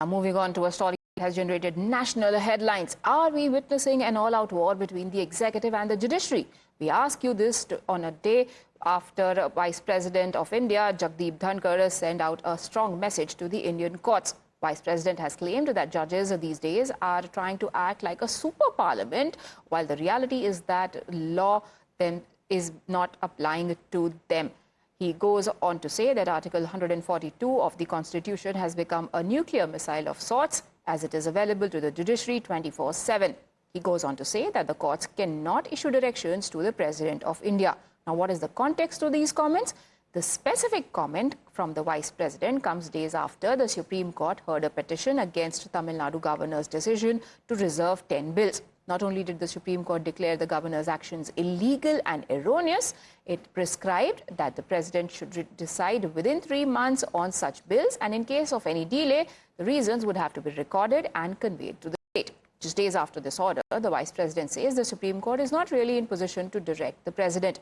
Now, moving on to a story that has generated national headlines. Are we witnessing an all-out war between the executive and the judiciary? We ask you this on a day after Vice President of India, Jagdeep Dhankhar, sent out a strong message to the Indian courts. Vice President has claimed that judges these days are trying to act like a super parliament, while the reality is that law then is not applying to them. He goes on to say that Article 142 of the Constitution has become a nuclear missile of sorts, as it is available to the judiciary 24/7. He goes on to say that the courts cannot issue directions to the President of India. Now, what is the context to these comments? The specific comment from the Vice President comes days after the Supreme Court heard a petition against Tamil Nadu Governor's decision to reserve 10 bills. Not only did the Supreme Court declare the governor's actions illegal and erroneous, it prescribed that the President should decide within 3 months on such bills, and in case of any delay, the reasons would have to be recorded and conveyed to the state. Just days after this order, the Vice President says the Supreme Court is not really in position to direct the President.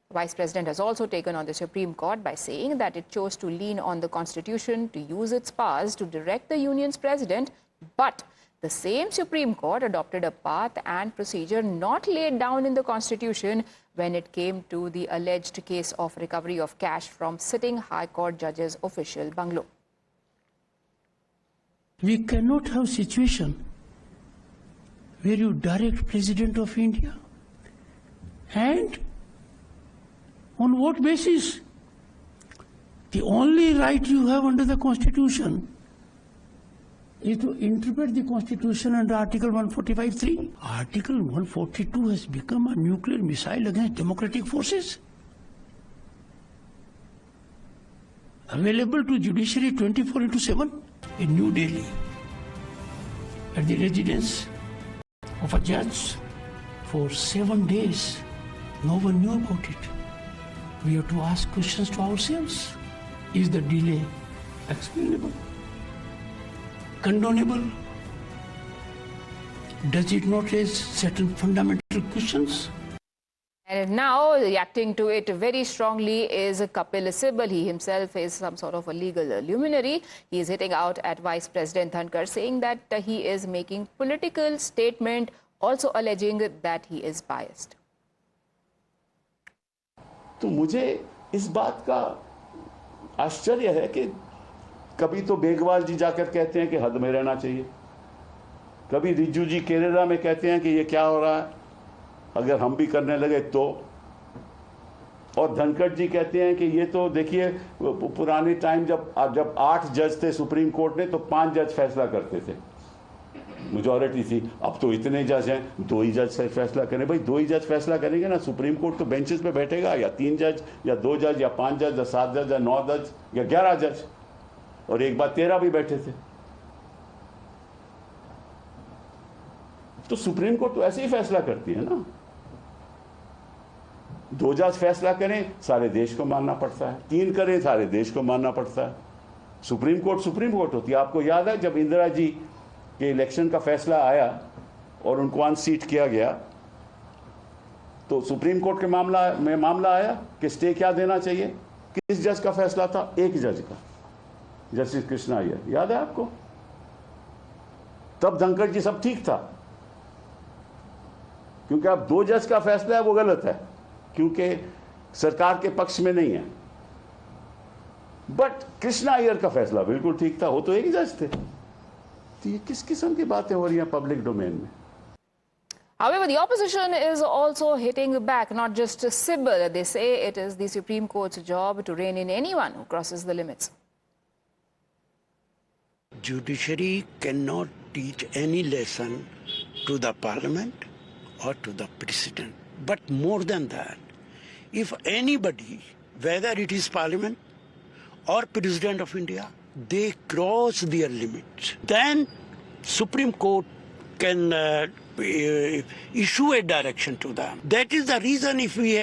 The Vice President has also taken on the Supreme Court by saying that it chose to lean on the Constitution to use its powers to direct the Union's President, but the same Supreme Court adopted a path and procedure not laid down in the Constitution when it came to the alleged case of recovery of cash from sitting High Court judge's official bungalow. We cannot have a situation where you direct President of India, and on what basis? The only right you have under the Constitution is to interpret the Constitution under Article 145(3). Article 142 has become a nuclear missile against democratic forces. Available to Judiciary 24/7 in New Delhi, at the residence of a judge for 7 days. No one knew about it. We have to ask questions to ourselves. Is the delay explainable? Condonable? Does it not raise certain fundamental questions? And now, reacting to it very strongly is Kapil Sibal. He himself is some sort of a legal luminary. He is hitting out at Vice President Dhankar, saying that he is making political statement, also alleging that he is biased. तो मुझे इस बात का आश्चर्य है कि कभी तो बेगवाल जी जाकर कहते हैं कि हद में रहना चाहिए, कभी रिज्जू जी केरला में कहते हैं कि ये क्या हो रहा है, अगर हम भी करने लगे तो, और धनखड़ जी कहते हैं कि ये तो देखिए पुराने टाइम जब 8 जज थे सुप्रीम कोर्ट में तो 5 जज फैसला करते थे, मेजॉरिटी थी, अब तो इतने जज हैं 2 ही जज से फैसला करें। भाई 2 ही जज फैसला करेंगे ना, सुप्रीम कोर्ट तो बेंचेस पे बैठेगा, या 3 जज या 2 जज या 5 जज या 7 जज या 9 जज या 11 जज, और एक बार 13 भी बैठे थे। तो सुप्रीम कोर्ट तो ऐसे ही फैसला करती है ना, 2 जज फैसला करें सारे देश को मानना पड़ता है, 3 करें सारे देश को मानना पड़ता है। सुप्रीम कोर्ट होती है। आपको याद है जब इंदिरा जी के इलेक्शन का फैसला आया और उनको अनसीट किया गया, तो सुप्रीम कोर्ट के मामला आया कि स्टे क्या देना चाहिए, किस जज का फैसला था? एक जज का, जस्टिस कृष्णा अय्यर, याद है आपको? तब धनखड़ जी सब ठीक था, क्योंकि अब 2 जज का फैसला है वो गलत है, क्योंकि सरकार के पक्ष में नहीं है। बट कृष्णा अय्यर का फैसला बिल्कुल ठीक था, वो तो एक ही जज थे। तो ये किस किस्म की बातें हो रही हैं पब्लिक डोमेन में? However, the opposition is also hitting back, not just Sibal. They say it is the Supreme Court's job to rein in anyone who crosses the limits. Judiciary cannot teach any lesson to the parliament or to the president. But more than that, if anybody, whether it is parliament or president of India, they cross their limits, then Supreme Court can issue a direction to them. That is the reason if we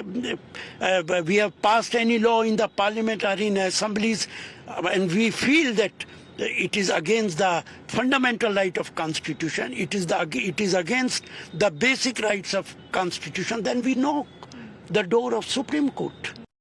have passed any law in the parliament or in assemblies and we feel that it is against the fundamental right of constitution, it is against the basic rights of constitution, then we knock the door of Supreme Court.